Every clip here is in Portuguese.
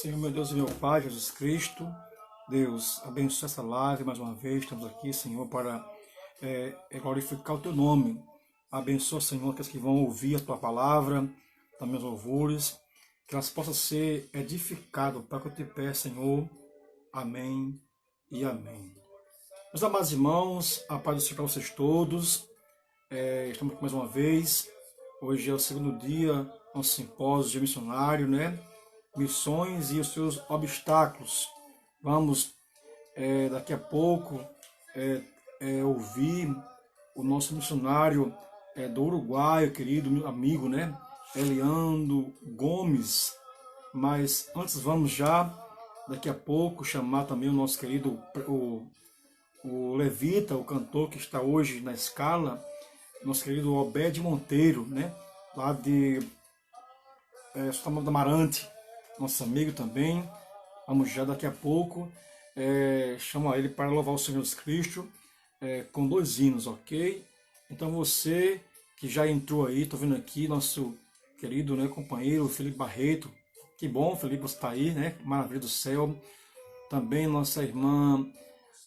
Senhor, meu Deus e meu Pai, Jesus Cristo, Deus, abençoe essa live mais uma vez. Estamos aqui, Senhor, para glorificar o Teu nome. Abençoa, Senhor, aqueles que vão ouvir a Tua palavra, também os louvores, que elas possam ser edificadas para que eu te peça, Senhor. Amém e amém. Meus amados irmãos, a paz do Senhor para vocês todos. Estamos aqui mais uma vez. Hoje é o segundo dia, nosso simpósio missionário, né? Missões e os seus obstáculos. Vamos daqui a pouco ouvir o nosso missionário do Uruguai, querido meu amigo, né? Eliando Gomes. Mas antes vamos já, daqui a pouco, chamar também o nosso querido o Levita, o cantor que está hoje na escala, nosso querido Obed Monteiro, né? Lá de Santa da Amarante, nosso amigo também. Vamos já daqui a pouco chamar ele para louvar o Senhor Jesus Cristo com 2 hinos, ok? Então você que já entrou aí, estou vendo aqui nosso querido, né, companheiro Felipe Barreto. Que bom, Felipe, você está aí, né? Maravilha do céu. Também nossa irmã,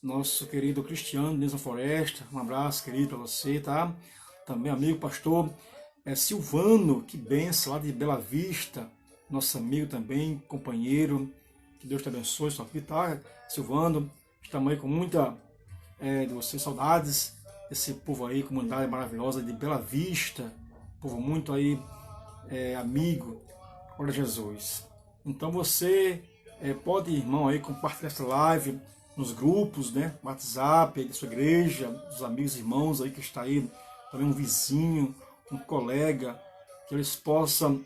nosso querido Cristiano Nilson Floresta. Um abraço, querido, para você, tá? Também amigo pastor Silvano, que benção, lá de Bela Vista, nosso amigo também, companheiro, que Deus te abençoe, sua vida, tá? Silvano, estamos aí com muita de vocês, saudades desse povo aí, comunidade maravilhosa de Bela Vista, povo muito aí amigo, glória a Jesus. Então você pode, irmão, aí compartilhar essa live nos grupos, né, WhatsApp aí da sua igreja, dos amigos, irmãos aí que está aí, também um vizinho, um colega, que eles possam,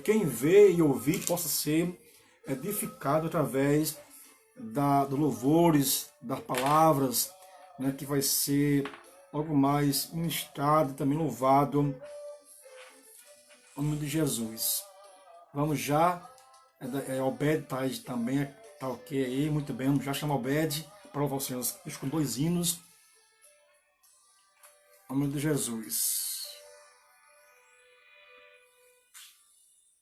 quem vê e ouvir, possa ser edificado através do louvores, das palavras, né, que vai ser logo mais ministrado e também louvado em nome de Jesus. Vamos já, Obed tá aí também, tá ok aí, muito bem, vamos já chamar Obed para louvar o Senhor com 2 hinos, em nome de Jesus.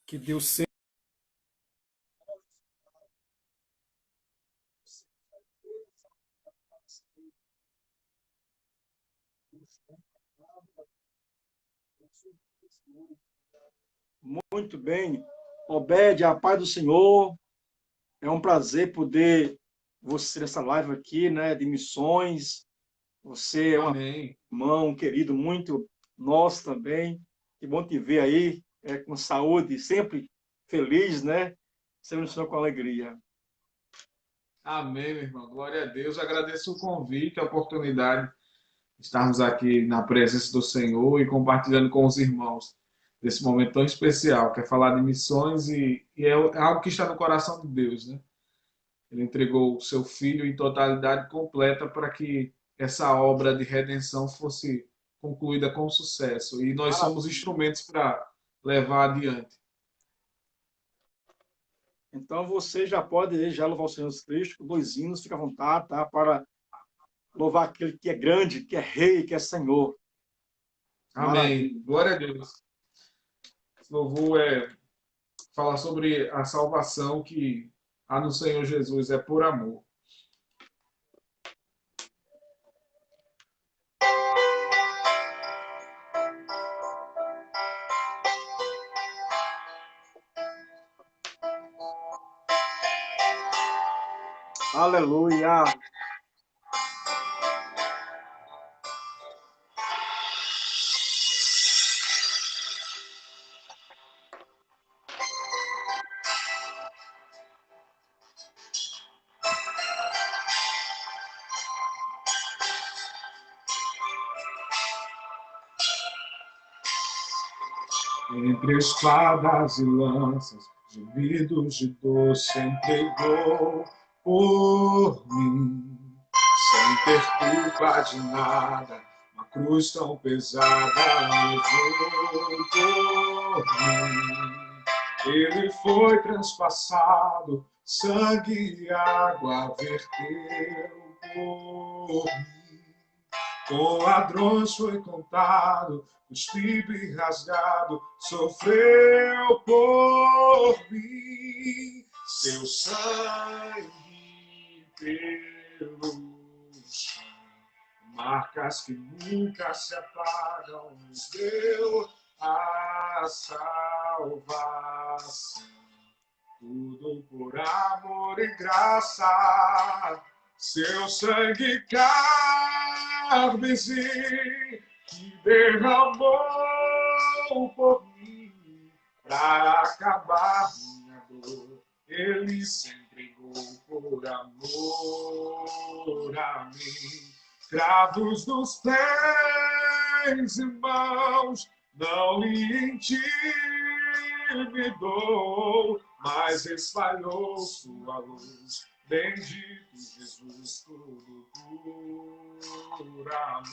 Que Deus seja. Muito bem. Obed, a paz do Senhor. É um prazer poder você nessa live aqui, né, de missões. Você é um Amém. irmão querido muito nosso também. Que bom te ver aí, com saúde, sempre feliz, né? Sempre no Senhor com alegria. Amém, meu irmão. Glória a Deus. Agradeço o convite, a oportunidade de estarmos aqui na presença do Senhor e compartilhando com os irmãos desse momento tão especial, que é falar de missões e é algo que está no coração de Deus, né? Ele entregou o seu Filho em totalidade completa para que essa obra de redenção fosse concluída com sucesso. E nós somos Maravilha. instrumentos para levar adiante. Então você já pode já louvar o Senhor Jesus Cristo com 2 hinos, fica à vontade, tá? Para louvar aquele que é grande, que é rei, que é Senhor. Amém. Maravilha. Glória a Deus. Esse louvor fala sobre a salvação que há no Senhor Jesus, é por amor. Aleluia. Entre espadas e lanças, gemidos de dor se entregou por mim, sem ter culpa de nada. Uma cruz tão pesada levou por mim. Ele foi transpassado, sangue e água verteu por mim. Com ladrões foi contado, cuspido e rasgado, sofreu por mim. seu sangue pelo chão, marcas que nunca se apagam, nos deu a salvação. Tudo por amor e graça, seu sangue carmesim que derramou por mim para acabar minha dor. Ele se entregou por amor a mim. Cravos nos pés e mãos, não lhe intimidou, mas espalhou sua luz. Bendito Jesus, tudo por amor,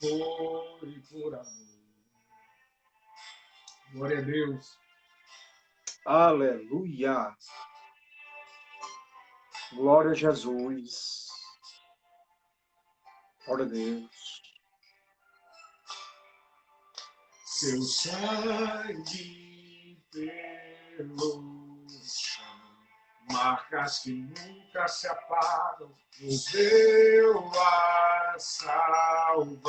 foi por amor. Glória a Deus. Aleluia. Glória a Jesus. Glória a Deus. Seu sangue pelo chão, marcas que nunca se apagam, nos deu a salvação.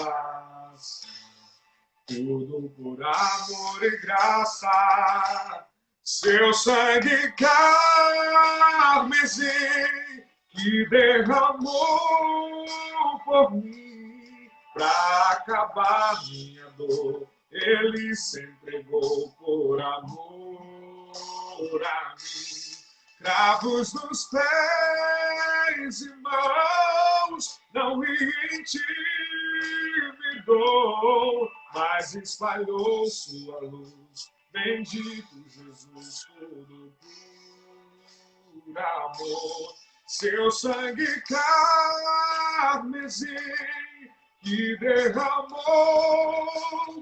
Tudo por amor e graça, seu sangue carmesim que derramou por mim para acabar minha dor. Ele se entregou por amor a mim. Cravos nos pés e mãos, não me intimidou, mas espalhou sua luz. Bendito Jesus, tudo por amor. Seu sangue carmesim que derramou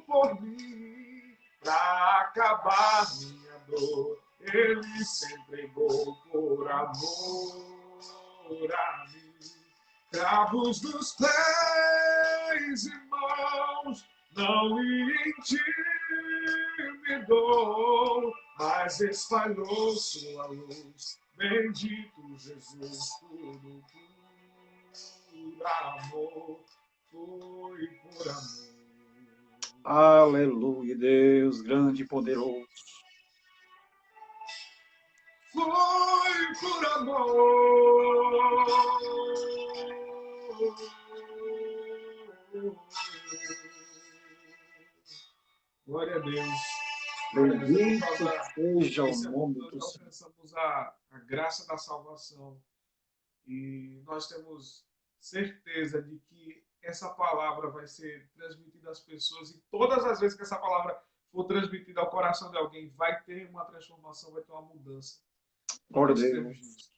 por mim para acabar minha dor. Ele se entregou por amor a mim. Cravos dos pés e mãos, não lhe intimidou, mas espalhou sua luz. Bendito Jesus, tudo por amor, foi por amor. Aleluia, Deus grande e poderoso. Foi por amor. Glória a Deus. Bendito seja o nome do Nós Senhor. alcançamos a graça da salvação e nós temos certeza de que essa palavra vai ser transmitida às pessoas e todas as vezes que essa palavra for transmitida ao coração de alguém, vai ter uma transformação, vai ter uma mudança. Glória a Deus.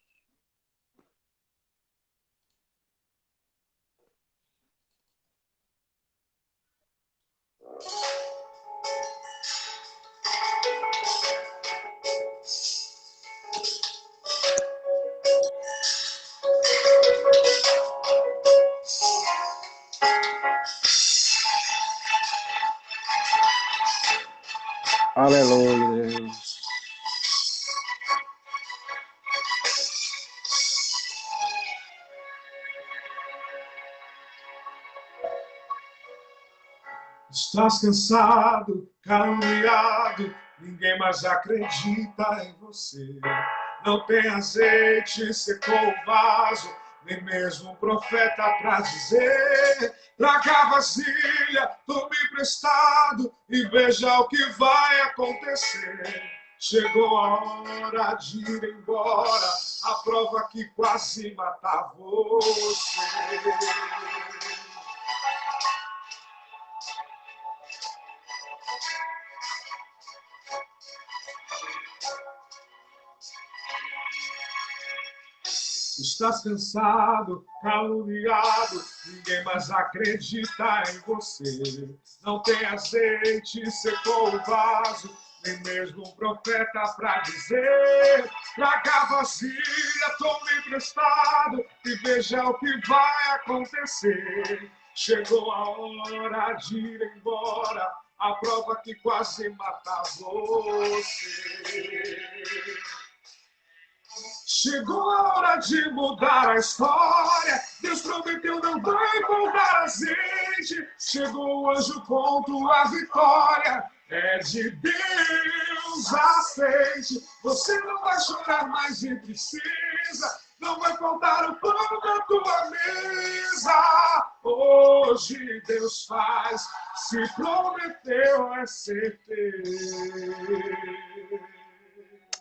Aleluia, Deus. Estás cansado, caluniado, ninguém mais acredita em você. Não tem azeite, secou o vaso, nem mesmo um profeta para dizer: traga a vasilha, tome emprestado e veja o que vai acontecer. Chegou a hora de ir embora, a prova que quase mata você. Estás cansado, caluniado, ninguém mais acredita em você. Não tem azeite, secou o vaso, nem mesmo um profeta para dizer: traga a vasilha, tome emprestado e veja o que vai acontecer. Chegou a hora de ir embora, a prova que quase mata você. Chegou a hora de mudar a história. Deus prometeu, não vai voltar a gente. Chegou o anjo com tua vitória. É de Deus, aceite. Você não vai chorar mais de tristeza. Não vai faltar o pão da tua mesa. Hoje Deus faz. Se prometeu, é certeza.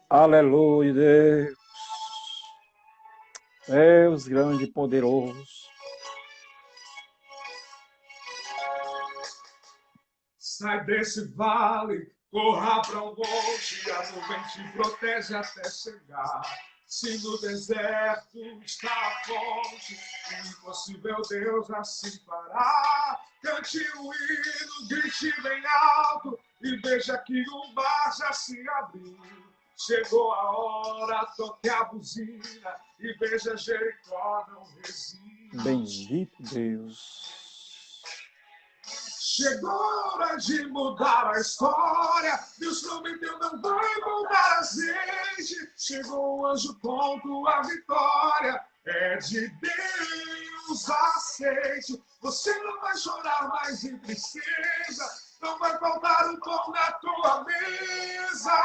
Aleluia, Deus. Deus grande e poderoso. Sai desse vale, corra para o monte, a nuvem te protege até chegar. Se no deserto está a fonte, é impossível Deus assim parar. Cante o hino, grite bem alto, e veja que o mar já se abriu. Chegou a hora, toque a buzina, e veja Jericó não resiste. Bendito Deus. Chegou a hora de mudar a história. Deus prometeu, não vai voltar a gente. Chegou o anjo com tua vitória. É de Deus, aceite. Você não vai chorar mais de tristeza. Não vai faltar o pão na tua mesa.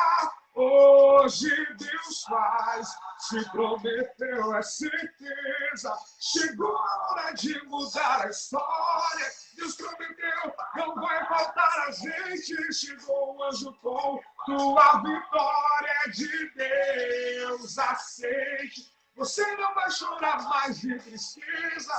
Hoje Deus faz. Se prometeu, é certeza. Chegou a hora de mudar a história. Deus prometeu, não vai faltar a gente. Chegou o anjo com tua vitória. De Deus, aceite. Você não vai chorar mais de tristeza.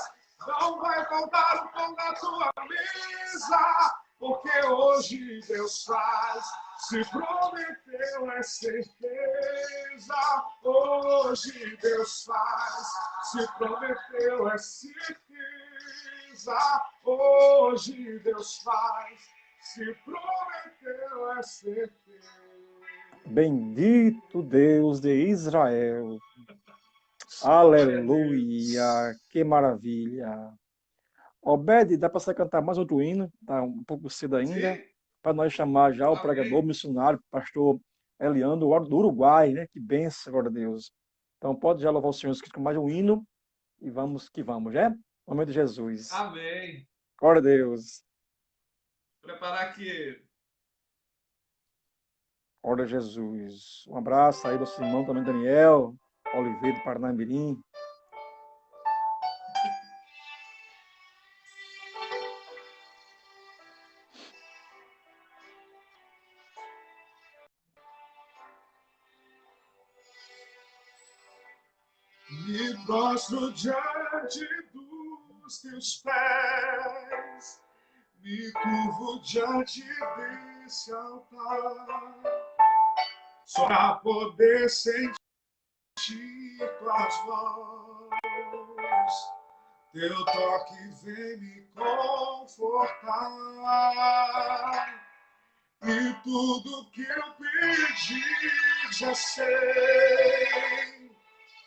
Não vai faltar o pão na tua mesa. Porque hoje Deus faz. Se prometeu, é certeza. Hoje Deus faz. Se prometeu, é certeza. Hoje Deus faz. Se prometeu, é certeza. Bendito Deus de Israel. Aleluia. Que maravilha. Obed, dá para você cantar mais outro hino? Está um pouco cedo ainda. Sim. Para nós chamar já o Amém. pregador missionário, pastor Eliando, do Uruguai, né? Que benção, glória a Deus. Então pode já louvar o Senhor com mais um hino e vamos que vamos, né? Em nome de Jesus. Amém. Glória a Deus. Preparar aqui. Glória a Jesus. Um abraço aí do Simão, também Daniel, Oliveira do Parnamirim. Me prostro diante dos teus pés, me curvo diante desse altar, só para poder sentir tuas mãos. Teu toque vem me confortar, e tudo que eu pedi já sei.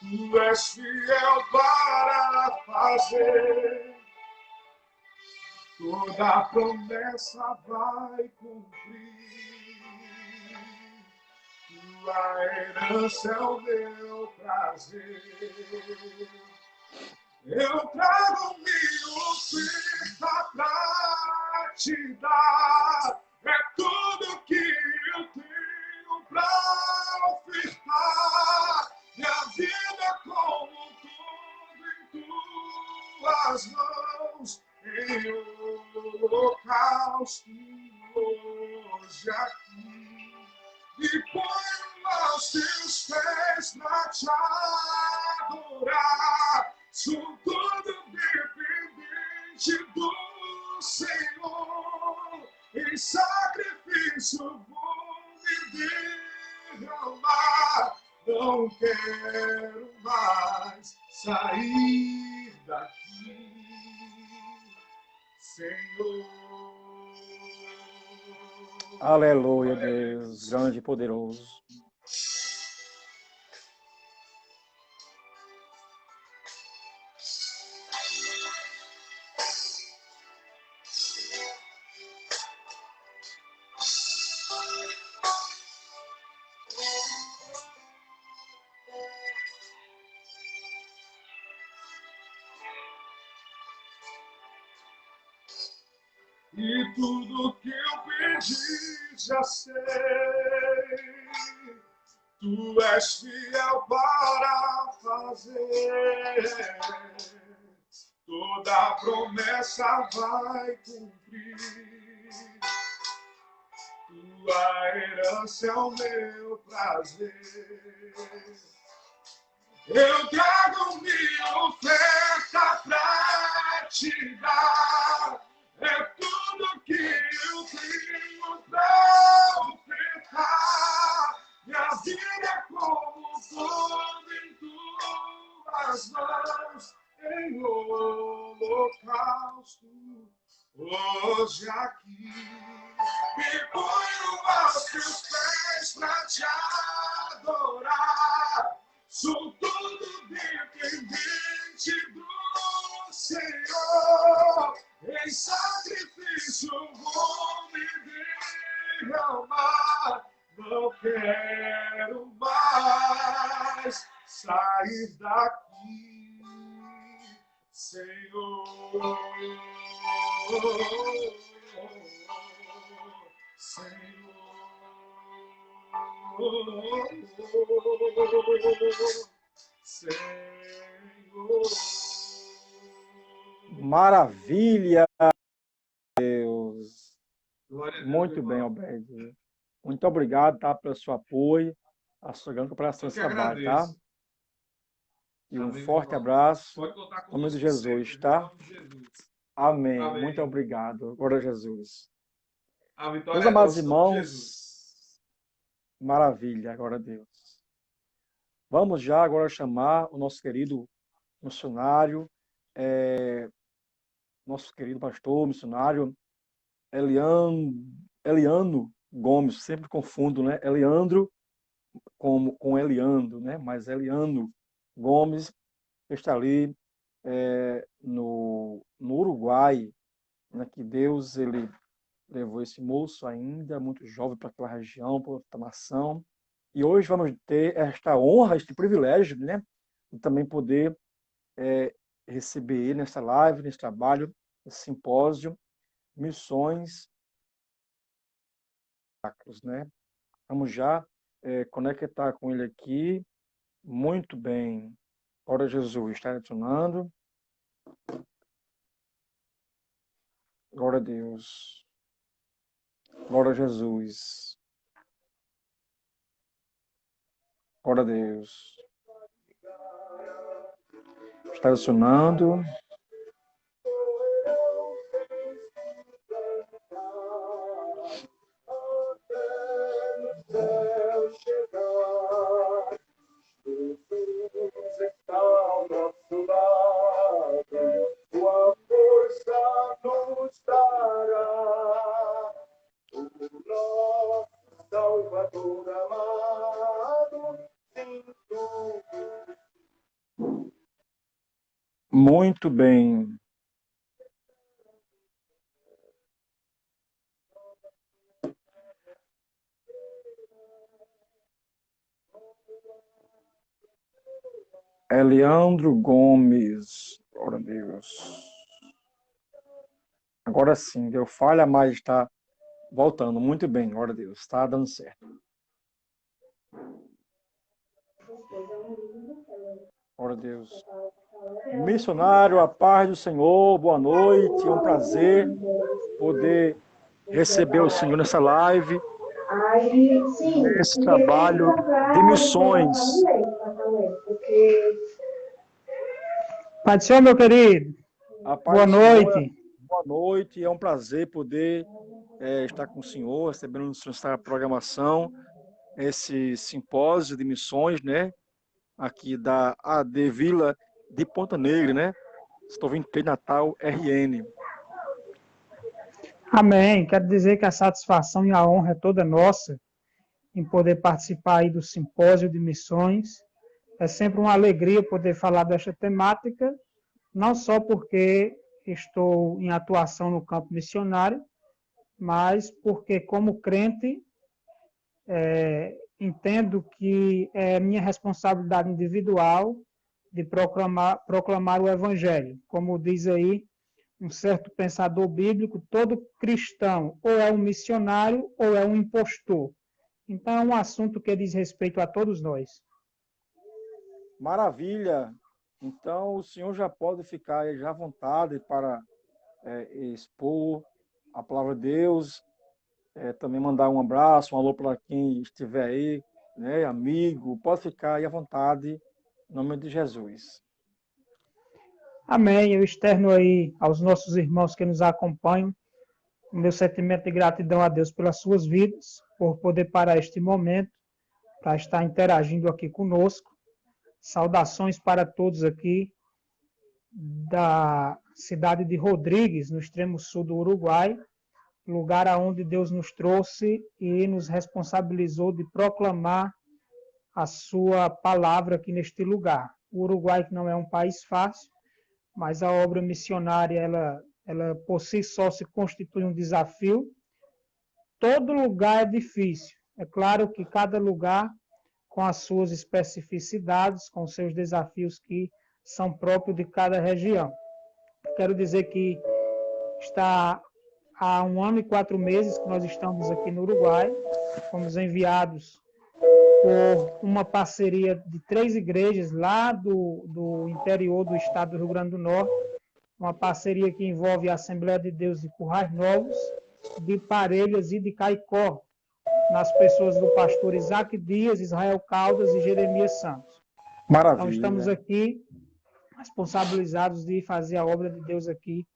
Tu és fiel para fazer, toda promessa vai cumprir. Tua herança é o meu prazer. Eu trago minha oferta pra te dar, é tudo que eu tenho pra ofertar. Minha vida como um todo em tuas mãos, em holocausto hoje aqui. Me ponho aos teus pés pra te adorar. Sou todo dependente do Senhor. Em sacrifício vou me derramar. Não quero mais sair daqui, Senhor. Aleluia, Deus, grande e poderoso. e tudo que eu pedi já sei. Tu és fiel para fazer, toda promessa vai cumprir. Tua herança é o meu prazer. Eu trago minha oferta pra te dar. É tudo que eu tenho pra ofertar. Minha vida é como fogo em tuas mãos, em holocausto. Hoje aqui me ponho aos teus pés pra te adorar. Sou todo dependente do Senhor. Em sacrifício vou me derramar. Não quero mais sair daqui, Senhor. Maravilha, Deus. Muito bem, Alberto. Muito obrigado, tá, pelo seu apoio, a sua grande cooperação nesse trabalho, tá? E um forte abraço. Em nome de Jesus, tá? Amém. Muito obrigado. Glória a Jesus. Meus amados irmãos, maravilha, glória a Deus. Vamos já agora chamar o nosso querido missionário, nosso querido pastor, missionário, Eliano Gomes, sempre confundo, né? Eliandro com Eliandro, né? Mas Eliano Gomes está ali no Uruguai, né? Que Deus ele levou esse moço ainda muito jovem para aquela região, para outra nação. E hoje vamos ter esta honra, este privilégio, né? De também poder receber ele nessa live, nesse trabalho, nesse simpósio, missões, né? Vamos já conectar com ele aqui. Muito bem. Glória a Jesus. Está adicionando. Glória a Deus. Glória a Jesus. Glória a Deus. Está adicionando. Muito bem. Eliandro Gomes. Glória a Deus. Agora sim, deu falha, mas está voltando. Muito bem, glória a Deus. Está dando certo. Glória a Deus. Missionário, a paz do Senhor, boa noite. É um prazer poder receber o Senhor nessa live, nesse trabalho de missões. Pai do Senhor, meu querido. Boa noite. Boa noite. É um prazer poder estar com o Senhor, recebendo nessa programação, esse simpósio de missões, né? Aqui da AD Vila de Ponta Negra, né? Estou vindo de Natal RN. Amém. Quero dizer que a satisfação e a honra é toda nossa em poder participar aí do simpósio de missões. É sempre uma alegria poder falar desta temática, não só porque estou em atuação no campo missionário, mas porque, como crente, entendo que é minha responsabilidade individual de proclamar o Evangelho. Como diz aí um certo pensador bíblico, todo cristão ou é um missionário ou é um impostor. Então, é um assunto que diz respeito a todos nós. Maravilha! Então, o senhor já pode ficar já à vontade para expor a palavra de Deus, também mandar um abraço, um alô para quem estiver aí, né, amigo, pode ficar aí à vontade, em nome de Jesus. Amém. Eu externo aí aos nossos irmãos que nos acompanham o meu sentimento de gratidão a Deus pelas suas vidas, por poder parar este momento, para estar interagindo aqui conosco. Saudações para todos aqui da cidade de Rodrigues, no extremo sul do Uruguai, lugar aonde Deus nos trouxe e nos responsabilizou de proclamar a sua palavra aqui neste lugar. O Uruguai, que não é um país fácil, mas a obra missionária, ela por si só se constitui um desafio. Todo lugar é difícil. É claro que cada lugar com as suas especificidades, com os seus desafios que são próprios de cada região. Quero dizer que está há 1 ano e 4 meses que nós estamos aqui no Uruguai. Fomos enviados por uma parceria de 3 igrejas lá do interior do estado do Rio Grande do Norte, uma parceria que envolve a Assembleia de Deus de Currais Novos, de Parelhas e de Caicó, nas pessoas do pastor Isaac Dias, Israel Caldas e Jeremias Santos. Maravilha. Então, estamos aqui responsabilizados de fazer a obra de Deus aqui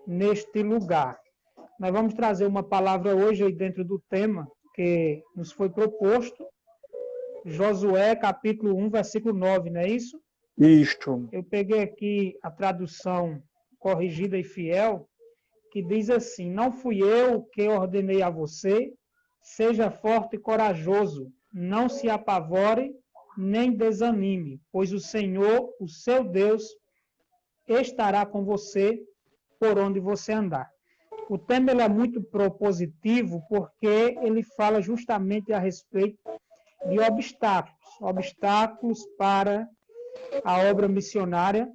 neste lugar. Nós vamos trazer uma palavra hoje aí dentro do tema que nos foi proposto, Josué, capítulo 1, versículo 9, não é isso? Isto. Eu peguei aqui a tradução corrigida e fiel, que diz assim: não fui eu que ordenei a você, seja forte e corajoso, não se apavore, nem desanime, pois o Senhor, o seu Deus, estará com você por onde você andar. O tema ele é muito propositivo porque ele fala justamente a respeito de obstáculos para a obra missionária.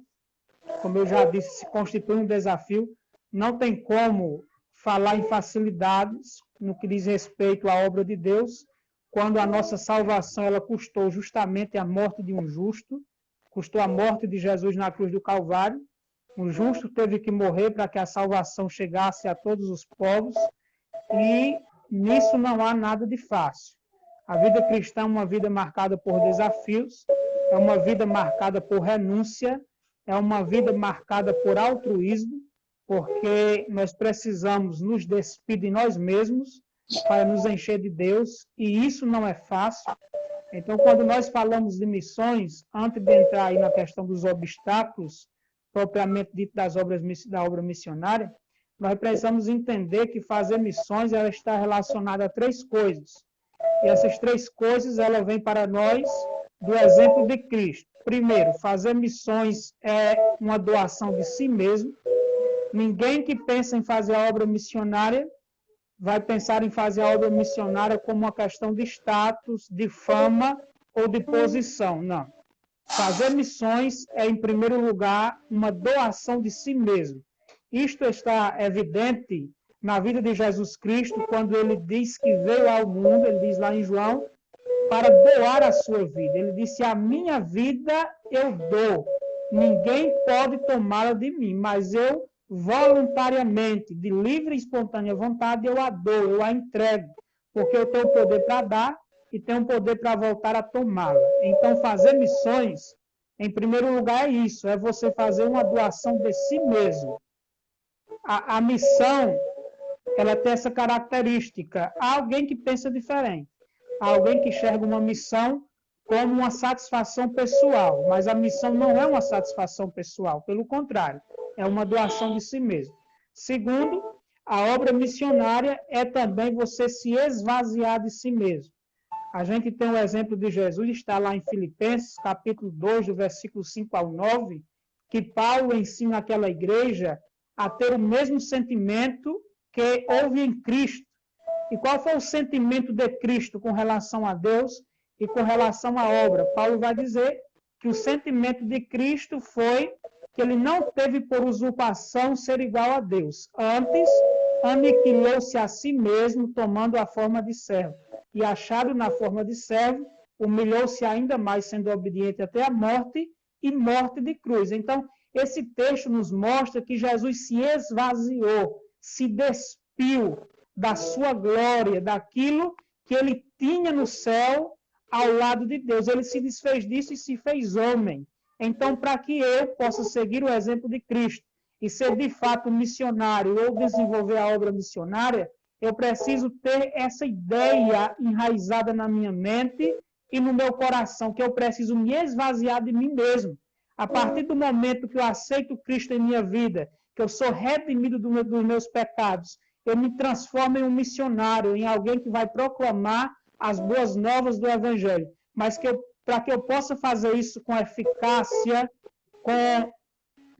Como eu já disse, se constitui um desafio. Não tem como falar em facilidades no que diz respeito à obra de Deus, quando a nossa salvação ela custou justamente a morte de um justo, custou a morte de Jesus na cruz do Calvário. Um justo teve que morrer para que a salvação chegasse a todos os povos, e nisso não há nada de fácil. A vida cristã é uma vida marcada por desafios, é uma vida marcada por renúncia, é uma vida marcada por altruísmo, porque nós precisamos nos despir de nós mesmos para nos encher de Deus, e isso não é fácil. Então, quando nós falamos de missões, antes de entrar aí na questão dos obstáculos, propriamente dito da obra missionária, nós precisamos entender que fazer missões ela está relacionada a 3 coisas. E essas 3 coisas ela vem para nós do exemplo de Cristo. Primeiro, fazer missões é uma doação de si mesmo. Ninguém que pensa em fazer a obra missionária vai pensar em fazer a obra missionária como uma questão de status, de fama ou de posição. Não. Fazer missões é, em primeiro lugar, uma doação de si mesmo. Isto está evidente na vida de Jesus Cristo, quando ele diz que veio ao mundo, ele diz lá em João, para doar a sua vida. Ele disse: a minha vida eu dou, ninguém pode tomá-la de mim, mas eu voluntariamente, de livre e espontânea vontade, eu a dou, eu a entrego, porque eu tenho poder para dar e tenho poder para voltar a tomá-la. Então, fazer missões, em primeiro lugar, é isso, é você fazer uma doação de si mesmo. A missão, ela tem essa característica. Há alguém que pensa diferente. Há alguém que enxerga uma missão como uma satisfação pessoal, mas a missão não é uma satisfação pessoal, pelo contrário, é uma doação de si mesmo. Segundo, a obra missionária é também você se esvaziar de si mesmo. A gente tem o exemplo de Jesus, está lá em Filipenses, capítulo 2, do versículo 5 ao 9, que Paulo ensina aquela igreja a ter o mesmo sentimento que houve em Cristo. E qual foi o sentimento de Cristo com relação a Deus e com relação à obra? Paulo vai dizer que o sentimento de Cristo foi que ele não teve por usurpação ser igual a Deus. Antes, aniquilou-se a si mesmo, tomando a forma de servo. E achado na forma de servo, humilhou-se ainda mais, sendo obediente até a morte, e morte de cruz. Então, esse texto nos mostra que Jesus se esvaziou, se despiu da sua glória, daquilo que ele tinha no céu ao lado de Deus. Ele se desfez disso e se fez homem. Então, para que eu possa seguir o exemplo de Cristo e ser de fato missionário ou desenvolver a obra missionária, eu preciso ter essa ideia enraizada na minha mente e no meu coração, que eu preciso me esvaziar de mim mesmo. A partir do momento que eu aceito Cristo em minha vida, que eu sou redimido dos meus pecados, eu me transformo em um missionário, em alguém que vai proclamar as boas novas do Evangelho. Mas para que eu possa fazer isso com eficácia, com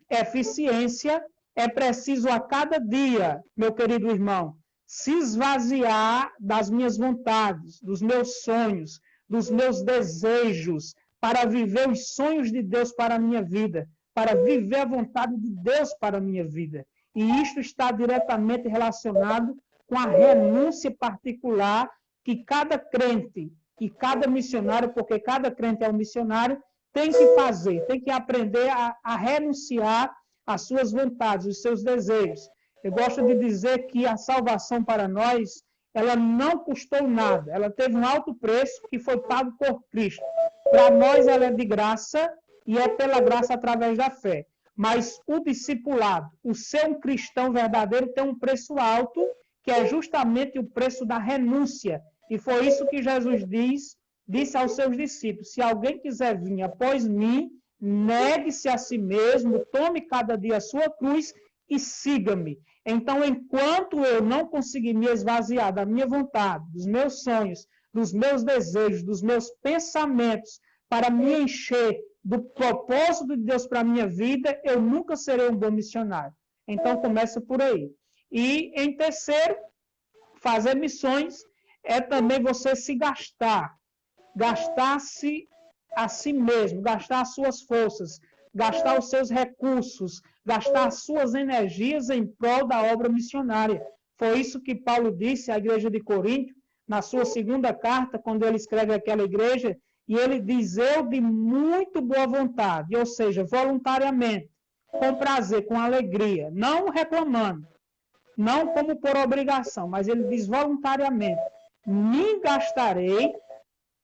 eficiência, é preciso a cada dia, meu querido irmão, se esvaziar das minhas vontades, dos meus sonhos, dos meus desejos, para viver os sonhos de Deus para a minha vida, para viver a vontade de Deus para a minha vida. E isto está diretamente relacionado com a renúncia particular que cada crente e cada missionário, porque cada crente é um missionário, tem que fazer, tem que aprender a renunciar às suas vontades, os seus desejos. Eu gosto de dizer que a salvação para nós, ela não custou nada, ela teve um alto preço que foi pago por Cristo. Para nós ela é de graça e é pela graça através da fé. Mas o discipulado, o ser um cristão verdadeiro, tem um preço alto, que é justamente o preço da renúncia. E foi isso que Jesus disse aos seus discípulos: se alguém quiser vir após mim, negue-se a si mesmo, tome cada dia a sua cruz e siga-me. Então, enquanto eu não conseguir me esvaziar da minha vontade, dos meus sonhos, dos meus desejos, dos meus pensamentos, para me encher do propósito de Deus para a minha vida, eu nunca serei um bom missionário. Então, começa por aí. E, em terceiro, fazer missões é também você se gastar. Gastar-se a si mesmo, gastar as suas forças, gastar os seus recursos, gastar as suas energias em prol da obra missionária. Foi isso que Paulo disse à igreja de Corinto, na sua segunda carta, quando ele escreve aquela igreja, e ele diz: eu de muito boa vontade, ou seja, voluntariamente, com prazer, com alegria, não reclamando, não como por obrigação, mas ele diz voluntariamente, me gastarei,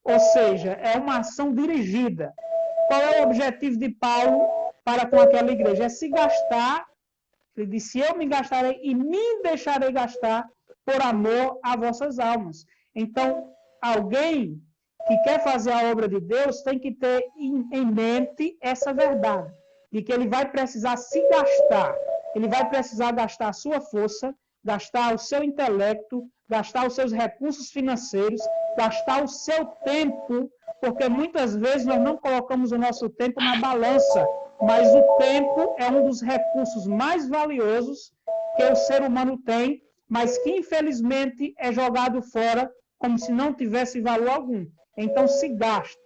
ou seja, é uma ação dirigida. Qual é o objetivo de Paulo para com aquela igreja? É se gastar. Ele disse: eu me gastarei e me deixarei gastar por amor a vossas almas. Então, alguém que quer fazer a obra de Deus tem que ter em mente essa verdade, de que ele vai precisar se gastar, ele vai precisar gastar a sua força, gastar o seu intelecto, gastar os seus recursos financeiros, gastar o seu tempo, porque muitas vezes nós não colocamos o nosso tempo na balança, mas o tempo é um dos recursos mais valiosos que o ser humano tem, mas que infelizmente é jogado fora como se não tivesse valor algum. Então se gaste.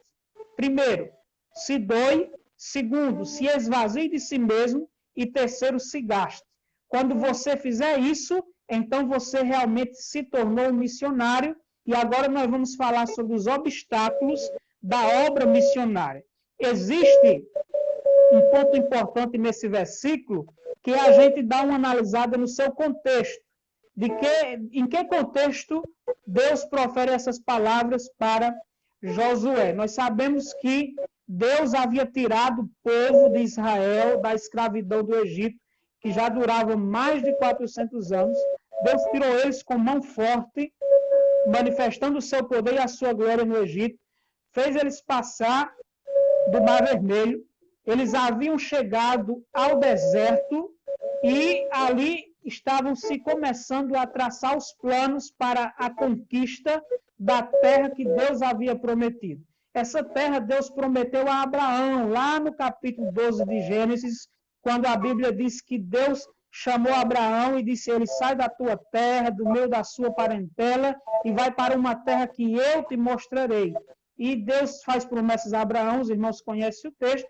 Primeiro, se doe. Segundo, se esvazie de si mesmo. E terceiro, se gaste. Quando você fizer isso, então você realmente se tornou um missionário. E agora nós vamos falar sobre os obstáculos da obra missionária. Existe um ponto importante nesse versículo, que a gente dá uma analisada no seu contexto. Em que contexto Deus profere essas palavras para Josué? Nós sabemos que Deus havia tirado o povo de Israel da escravidão do Egito, que já durava mais de 400 anos. Deus tirou eles com mão forte, manifestando o seu poder e a sua glória no Egito, fez eles passar do Mar Vermelho. Eles haviam chegado ao deserto e ali estavam se começando a traçar os planos para a conquista da terra que Deus havia prometido. Essa terra Deus prometeu a Abraão, lá no capítulo 12 de Gênesis, quando a Bíblia diz que Deus chamou Abraão e disse: ele sai da tua terra, do meio da sua parentela, e vai para uma terra que eu te mostrarei. E Deus faz promessas a Abraão, os irmãos conhecem o texto,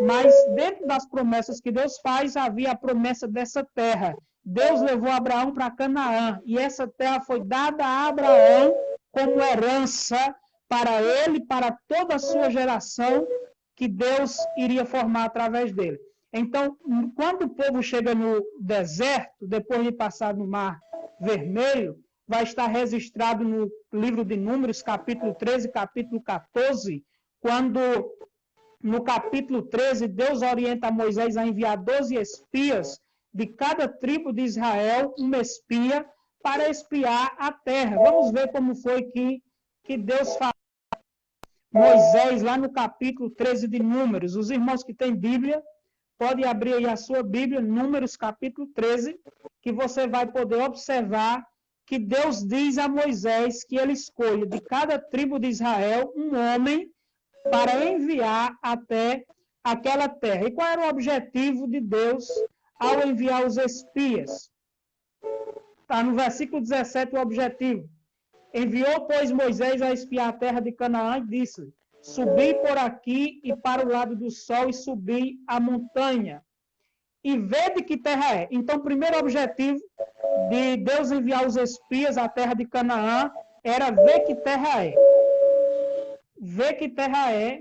mas dentro das promessas que Deus faz, havia a promessa dessa terra. Deus levou Abraão para Canaã, e essa terra foi dada a Abraão como herança para ele, para toda a sua geração, que Deus iria formar através dele. Então, quando o povo chega no deserto, depois de passar no Mar Vermelho, vai estar registrado no livro de Números, capítulo 13, capítulo 14, quando no capítulo 13, Deus orienta Moisés a enviar 12 espias de cada tribo de Israel, uma espia, para espiar a terra. Vamos ver como foi que Deus falou. Moisés, lá no capítulo 13 de Números. Os irmãos que têm Bíblia, podem abrir aí a sua Bíblia, Números capítulo 13, que você vai poder observar que Deus diz a Moisés que ele escolhe de cada tribo de Israel um homem para enviar até aquela terra. E qual era o objetivo de Deus ao enviar os espias? Está no versículo 17 o objetivo. Enviou, pois, Moisés a espiar a terra de Canaã e disse: subi por aqui e para o lado do sol e subi a montanha. E vede que terra é. Então, o primeiro objetivo de Deus enviar os espias à terra de Canaã era ver que terra é. Ver que terra é.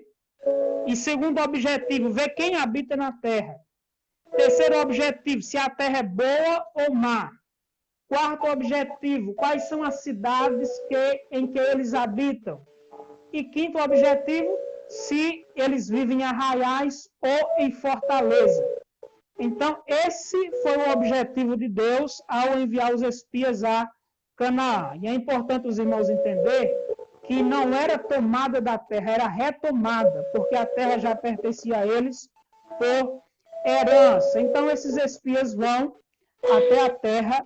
E segundo objetivo, ver quem habita na terra. Terceiro objetivo, se a terra é boa ou má. Quarto objetivo, quais são as cidades em que eles habitam. E quinto objetivo, se eles vivem em arraiais ou em fortaleza. Então, esse foi o objetivo de Deus ao enviar os espias a Canaã. E é importante os irmãos entenderem que não era tomada da terra, era retomada, porque a terra já pertencia a eles por herança. Então, esses espias vão até a terra,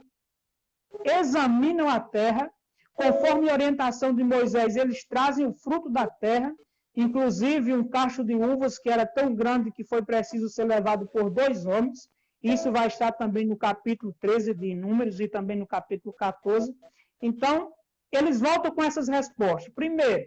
examinam a terra, conforme a orientação de Moisés, eles trazem o fruto da terra, inclusive um cacho de uvas que era tão grande que foi preciso ser levado por 2 homens. Isso vai estar também no capítulo 13 de Números e também no capítulo 14. Então, eles voltam com essas respostas. Primeiro,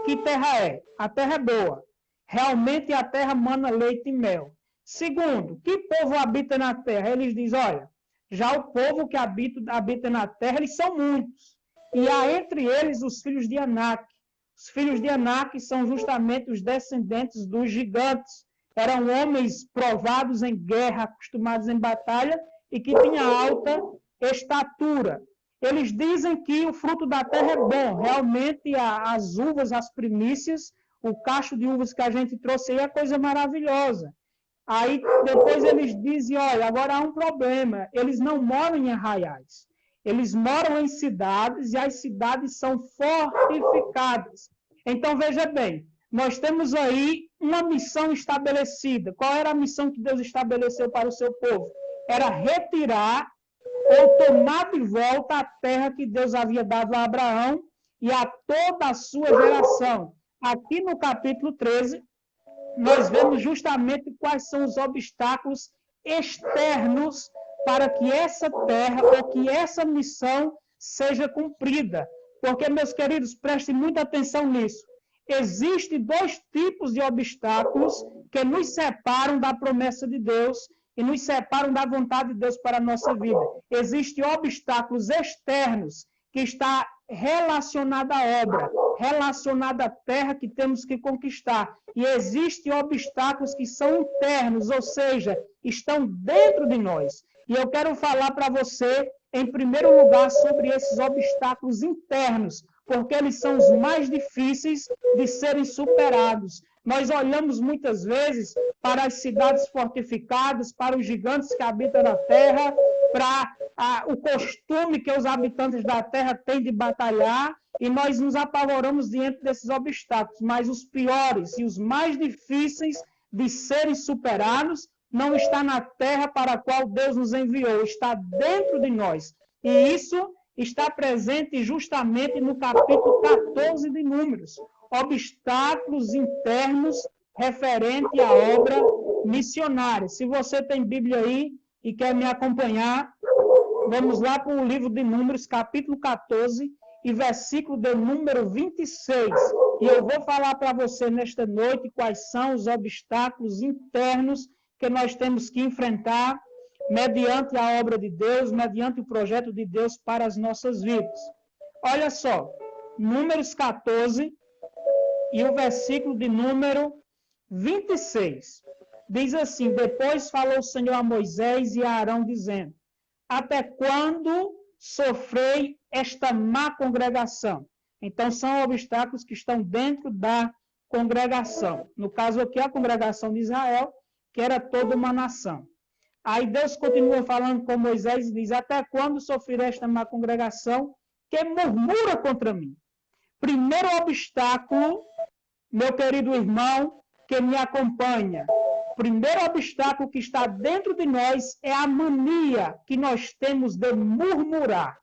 que terra é? A terra é boa. Realmente a terra mana leite e mel. Segundo, que povo habita na terra? Eles dizem, olha, já o povo que habita na terra, eles são muitos. E há entre eles os filhos de Anak. Os filhos de Anak são justamente os descendentes dos gigantes. Eram homens provados em guerra, acostumados em batalha e que tinham alta estatura. Eles dizem que o fruto da terra é bom. Realmente, as uvas, as primícias, o cacho de uvas que a gente trouxe aí é coisa maravilhosa. Aí, depois eles dizem, olha, agora há um problema. Eles não moram em arraiais. Eles moram em cidades e as cidades são fortificadas. Então, veja bem, nós temos aí uma missão estabelecida. Qual era a missão que Deus estabeleceu para o seu povo? Era retirar ou tomar de volta a terra que Deus havia dado a Abraão e a toda a sua geração. Aqui no capítulo 13, nós vemos justamente quais são os obstáculos externos para que essa terra ou que essa missão seja cumprida. Porque, meus queridos, prestem muita atenção nisso. Existem 2 tipos de obstáculos que nos separam da promessa de Deus e nos separam da vontade de Deus para a nossa vida. Existem obstáculos externos que está relacionado à obra, relacionado à terra que temos que conquistar. E existem obstáculos que são internos, ou seja, estão dentro de nós. E eu quero falar para você, em primeiro lugar, sobre esses obstáculos internos, porque eles são os mais difíceis de serem superados. Nós olhamos muitas vezes para as cidades fortificadas, para os gigantes que habitam na terra, para o costume que os habitantes da terra têm de batalhar, e nós nos apavoramos diante desses obstáculos. Mas os piores e os mais difíceis de serem superados não está na terra para a qual Deus nos enviou, está dentro de nós. E isso está presente justamente no capítulo 14 de Números. Obstáculos internos referente à obra missionária. Se você tem Bíblia aí e quer me acompanhar, vamos lá para o livro de Números, capítulo 14, e versículo de número 26. E eu vou falar para você nesta noite quais são os obstáculos internos que nós temos que enfrentar mediante a obra de Deus, mediante o projeto de Deus para as nossas vidas. Olha só, Números 14 e o versículo de número 26. Diz assim: depois falou o Senhor a Moisés e a Arão, dizendo: até quando sofrei esta má congregação? Então, são obstáculos que estão dentro da congregação. No caso aqui, a congregação de Israel, que era toda uma nação. Aí Deus continua falando com Moisés e diz: até quando sofrerei esta má congregação que murmura contra mim? Primeiro obstáculo, meu querido irmão que me acompanha, primeiro obstáculo que está dentro de nós é a mania que nós temos de murmurar.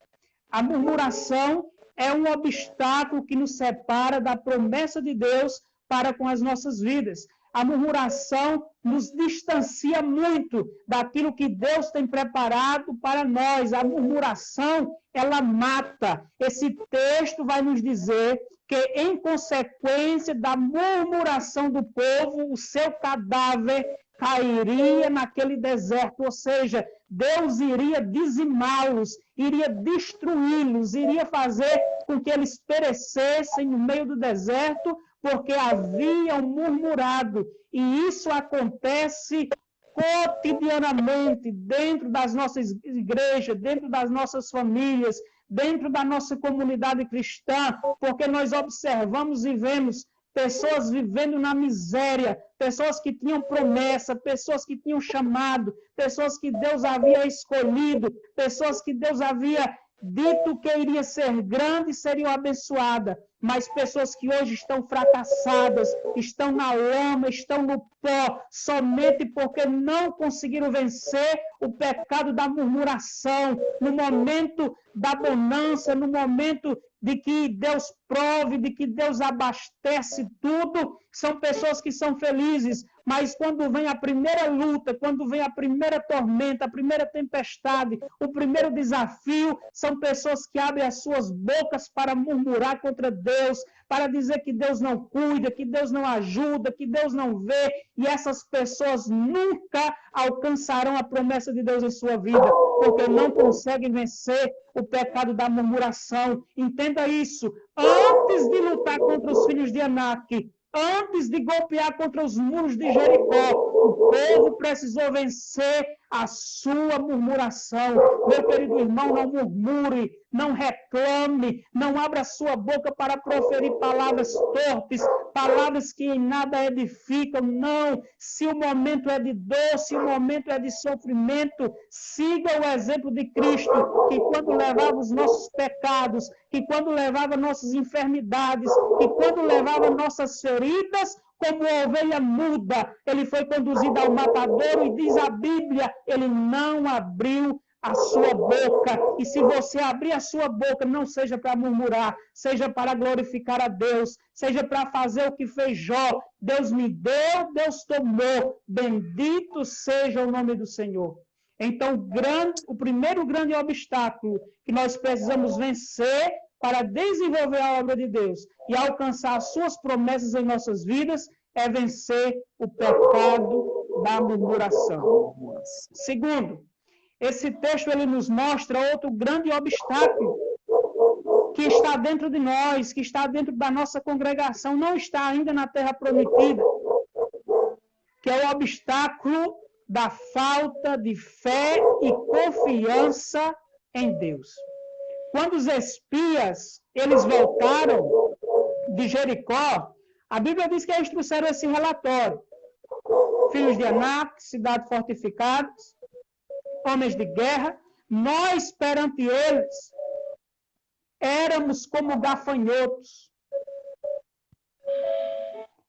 A murmuração é um obstáculo que nos separa da promessa de Deus para com as nossas vidas. A murmuração nos distancia muito daquilo que Deus tem preparado para nós. A murmuração, ela mata. Esse texto vai nos dizer que, em consequência da murmuração do povo, o seu cadáver cairia naquele deserto, ou seja, Deus iria dizimá-los, iria destruí-los, iria fazer com que eles perecessem no meio do deserto, porque haviam murmurado. E isso acontece cotidianamente dentro das nossas igrejas, dentro das nossas famílias, dentro da nossa comunidade cristã, porque nós observamos e vemos pessoas vivendo na miséria, pessoas que tinham promessa, pessoas que tinham chamado, pessoas que Deus havia escolhido, pessoas que Deus havia dito que iria ser grande e seriam abençoadas, mas pessoas que hoje estão fracassadas, estão na lama, estão no pó, somente porque não conseguiram vencer o pecado da murmuração, no momento da bonança, no momento de que Deus prove, de que Deus abastece tudo, são pessoas que são felizes, mas quando vem a primeira luta, quando vem a primeira tormenta, a primeira tempestade, o primeiro desafio, são pessoas que abrem as suas bocas para murmurar contra Deus, para dizer que Deus não cuida, que Deus não ajuda, que Deus não vê, e essas pessoas nunca alcançarão a promessa de Deus em sua vida, porque não conseguem vencer o pecado da murmuração. Entenda isso. Antes de lutar contra os filhos de Anak, antes de golpear contra os muros de Jericó, o povo precisou vencer a sua murmuração. Meu querido irmão, não murmure, não reclame, não abra sua boca para proferir palavras torpes, palavras que em nada edificam. Não, se o momento é de dor, se o momento é de sofrimento, siga o exemplo de Cristo, que quando levava os nossos pecados, que quando levava nossas enfermidades, que quando levava nossas feridas, como ovelha muda, ele foi conduzido ao matadouro, e diz a Bíblia, ele não abriu a sua boca. E se você abrir a sua boca, não seja para murmurar, seja para glorificar a Deus, seja para fazer o que fez Jó. Deus me deu, Deus tomou, bendito seja o nome do Senhor. Então, o primeiro grande obstáculo que nós precisamos vencer para desenvolver a obra de Deus e alcançar as suas promessas em nossas vidas é vencer o pecado da murmuração. Segundo, esse texto ele nos mostra outro grande obstáculo que está dentro de nós, que está dentro da nossa congregação, não está ainda na terra prometida, que é o obstáculo da falta de fé e confiança em Deus. Quando os espias, eles voltaram de Jericó, a Bíblia diz que eles trouxeram esse relatório. Filhos de Anak, cidades fortificadas, homens de guerra, nós perante eles éramos como gafanhotos.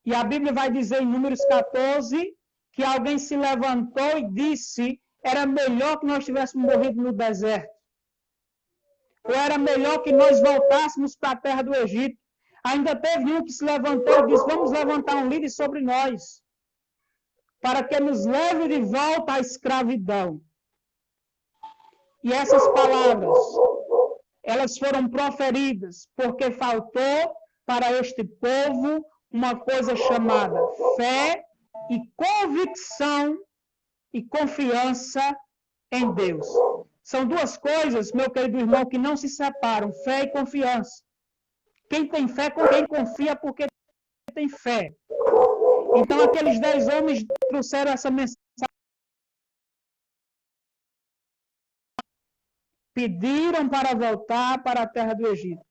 E a Bíblia vai dizer em Números 14 que alguém se levantou e disse: era melhor que nós tivéssemos morrido no deserto. Ou era melhor que nós voltássemos para a terra do Egito. Ainda teve um que se levantou e disse: vamos levantar um líder sobre nós, para que nos leve de volta à escravidão. E essas palavras, elas foram proferidas porque faltou para este povo uma coisa chamada fé e convicção e confiança em Deus. São duas coisas, meu querido irmão, que não se separam, fé e confiança. Quem tem fé, quem confia porque tem fé. Então, aqueles 10 homens trouxeram essa mensagem, pediram para voltar para a terra do Egito.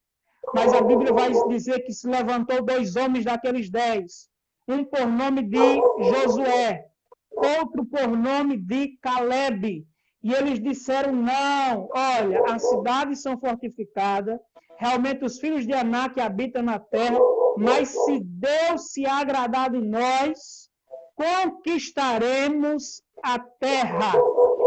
Mas a Bíblia vai dizer que se levantou 2 homens daqueles 10, um por nome de Josué, outro por nome de Calebe. E eles disseram, não, olha, as cidades são fortificadas, realmente os filhos de Anak habitam na terra, mas se Deus se agradar de nós, conquistaremos a terra.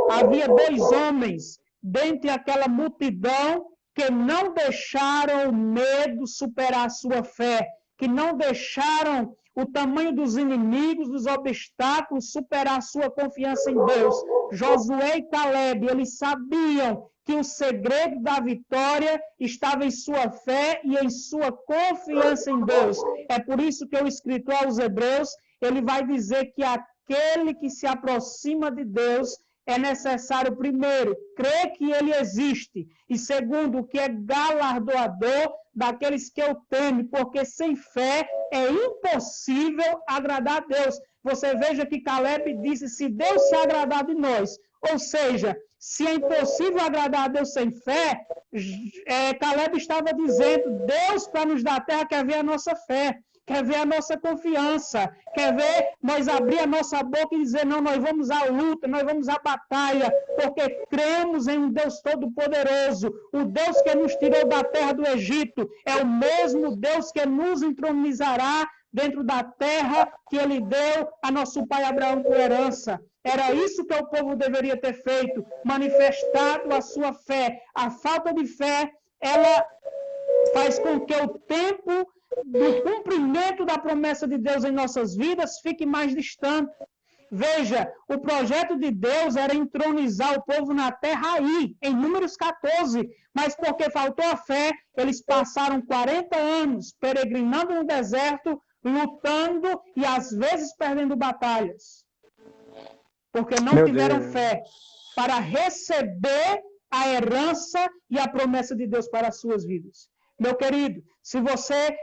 Havia 2 homens dentre aquela multidão que não deixaram o medo superar a sua fé, que não deixaram o tamanho dos inimigos, dos obstáculos, superar a sua confiança em Deus. Josué e Calebe, eles sabiam que o segredo da vitória estava em sua fé e em sua confiança em Deus. É por isso que o escritor aos Hebreus, ele vai dizer que aquele que se aproxima de Deus é necessário, primeiro, crer que ele existe, e segundo, que é galardoador daqueles que o temem, porque sem fé é impossível agradar a Deus. Você veja que Calebe disse, se Deus se agradar de nós, ou seja, se é impossível agradar a Deus sem fé, Calebe estava dizendo, Deus, para nos dar a terra, quer ver a nossa fé, quer ver a nossa confiança, quer ver nós abrir a nossa boca e dizer, não, nós vamos à luta, nós vamos à batalha, porque cremos em um Deus todo-poderoso, o Deus que nos tirou da terra do Egito, é o mesmo Deus que nos entronizará dentro da terra que ele deu a nosso pai Abraão por herança. Era isso que o povo deveria ter feito, manifestado a sua fé. A falta de fé, ela faz com que o tempo do cumprimento da promessa de Deus em nossas vidas fique mais distante. Veja, o projeto de Deus era entronizar o povo na terra aí, em Números 14, mas porque faltou a fé, eles passaram 40 anos peregrinando no deserto, lutando e às vezes perdendo batalhas, porque não tiveram fé para receber a herança e a promessa de Deus para as suas vidas. Meu querido, se você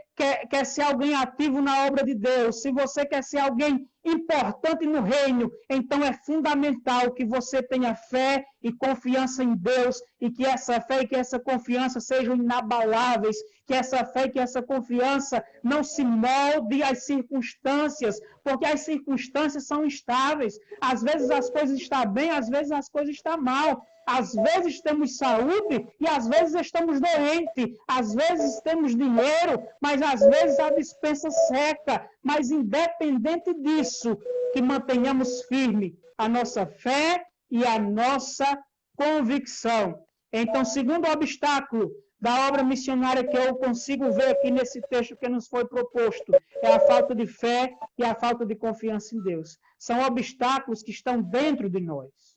quer ser alguém ativo na obra de Deus, se você quer ser alguém importante no reino, então é fundamental que você tenha fé e confiança em Deus, e que essa fé e que essa confiança sejam inabaláveis, que essa fé e que essa confiança não se molde às circunstâncias, porque as circunstâncias são instáveis. Às vezes as coisas estão bem, às vezes as coisas estão mal. Às vezes temos saúde e às vezes estamos doentes. Às vezes temos dinheiro, mas às vezes a despensa seca. Mas independente disso, que mantenhamos firme a nossa fé e a nossa convicção. Então, segundo obstáculo da obra missionária que eu consigo ver aqui nesse texto que nos foi proposto, é a falta de fé e a falta de confiança em Deus. São obstáculos que estão dentro de nós.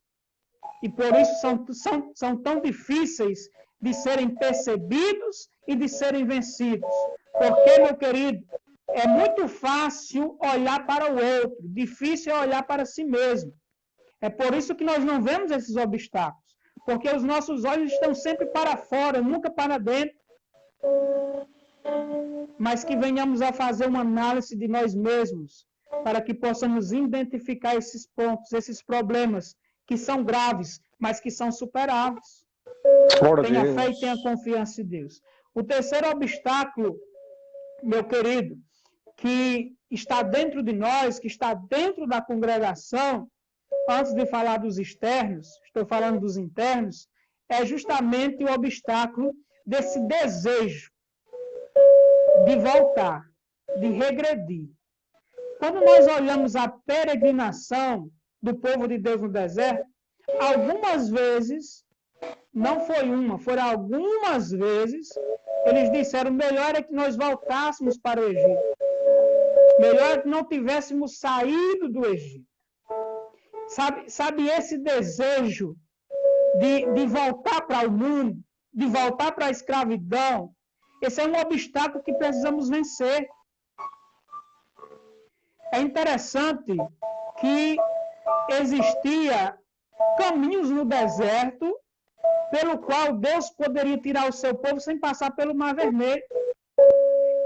E por isso são tão difíceis de serem percebidos e de serem vencidos. Porque, meu querido, é muito fácil olhar para o outro, difícil é olhar para si mesmo. É por isso que nós não vemos esses obstáculos, porque os nossos olhos estão sempre para fora, nunca para dentro. Mas que venhamos a fazer uma análise de nós mesmos, para que possamos identificar esses pontos, esses problemas, que são graves, mas que são superáveis. Tenha fé e tenha confiança em Deus. O terceiro obstáculo, meu querido, que está dentro de nós, que está dentro da congregação, antes de falar dos externos, estou falando dos internos, é justamente o obstáculo desse desejo de voltar, de regredir. Quando nós olhamos a peregrinação do povo de Deus no deserto, algumas vezes, não foi uma, foram algumas vezes, eles disseram, melhor é que nós voltássemos para o Egito. Melhor é que não tivéssemos saído do Egito. Sabe esse desejo de voltar para o mundo, de voltar para a escravidão, Esse é um obstáculo que precisamos vencer. É interessante que existia caminhos no deserto pelo qual Deus poderia tirar o seu povo sem passar pelo Mar Vermelho.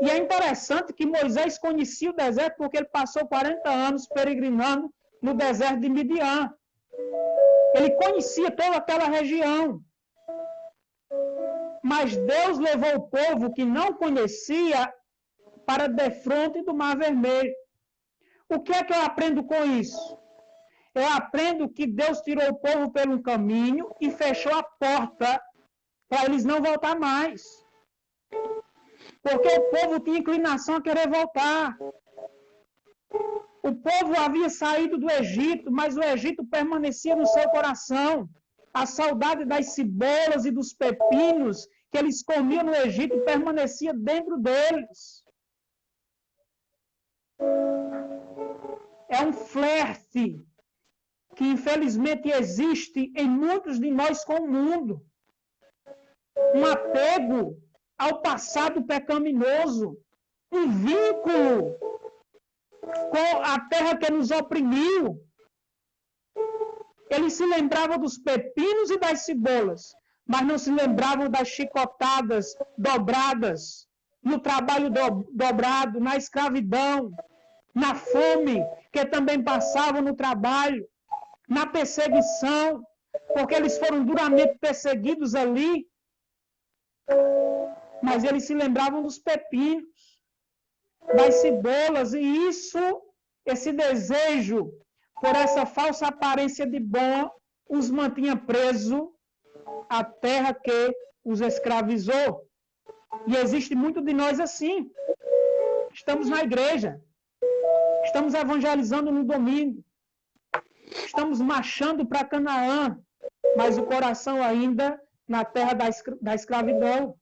E é interessante que Moisés conhecia o deserto porque ele passou 40 anos peregrinando no deserto de Midian. Ele conhecia toda aquela região. Mas Deus levou o povo que não conhecia para defronte do Mar Vermelho. O que é que eu aprendo com isso? Eu aprendo que Deus tirou o povo pelo caminho e fechou a porta para eles não voltar mais. Porque o povo tinha inclinação a querer voltar. O povo havia saído do Egito, mas o Egito permanecia no seu coração. A saudade das cebolas e dos pepinos que eles comiam no Egito permanecia dentro deles. É um flerte que infelizmente existe em muitos de nós com o mundo. Um apego ao passado pecaminoso, um vínculo com a terra que nos oprimiu. Eles se lembravam dos pepinos e das cebolas, mas não se lembravam das chicotadas dobradas, no trabalho dobrado, na escravidão, na fome, que também passavam no trabalho, na perseguição, porque eles foram duramente perseguidos ali, mas eles se lembravam dos pepinos, das cebolas, e esse desejo por essa falsa aparência de bom os mantinha presos à terra que os escravizou. E existe muito de nós assim. Estamos na igreja, estamos evangelizando no domingo, estamos marchando para Canaã, mas o coração ainda na terra da escravidão.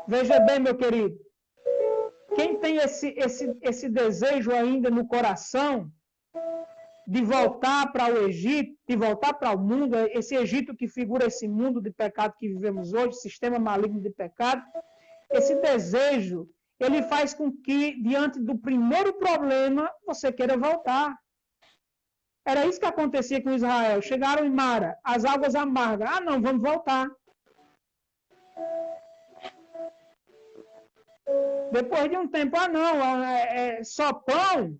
Veja bem, meu querido, quem tem esse desejo ainda no coração de voltar para o Egito, de voltar para o mundo, esse Egito que figura esse mundo de pecado que vivemos hoje, sistema maligno de pecado, esse desejo, ele faz com que, diante do primeiro problema, você queira voltar. Era isso que acontecia com Israel. Chegaram em Mara, as águas amargas. Ah, não, vamos voltar. Depois de um tempo, ah, não, é só pão,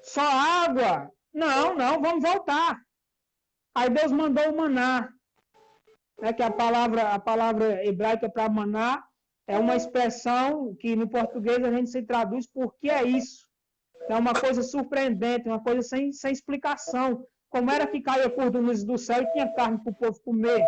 só água. Não, vamos voltar. Aí Deus mandou o maná, né, que a palavra hebraica para maná é uma expressão que no português a gente se traduz por que é isso. É uma coisa surpreendente, uma coisa sem explicação. Como era que caía por do céu e tinha carne para o povo comer?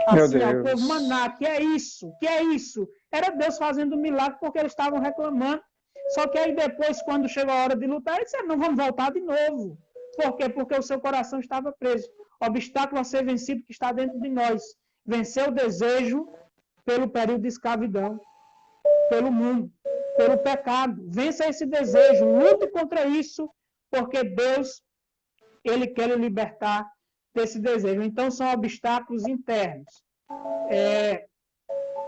Assim, o povo maná, que é isso? Que é isso? Era Deus fazendo um milagre porque eles estavam reclamando. Só que aí depois, quando chegou a hora de lutar, eles disseram, não, vamos voltar de novo. Por quê? Porque o seu coração estava preso. O obstáculo a ser vencido que está dentro de nós. Vencer o desejo pelo período de escravidão, pelo mundo, pelo pecado. Vença esse desejo, lute contra isso, porque Deus, Ele quer lhe libertar desse desejo. Então, são obstáculos internos.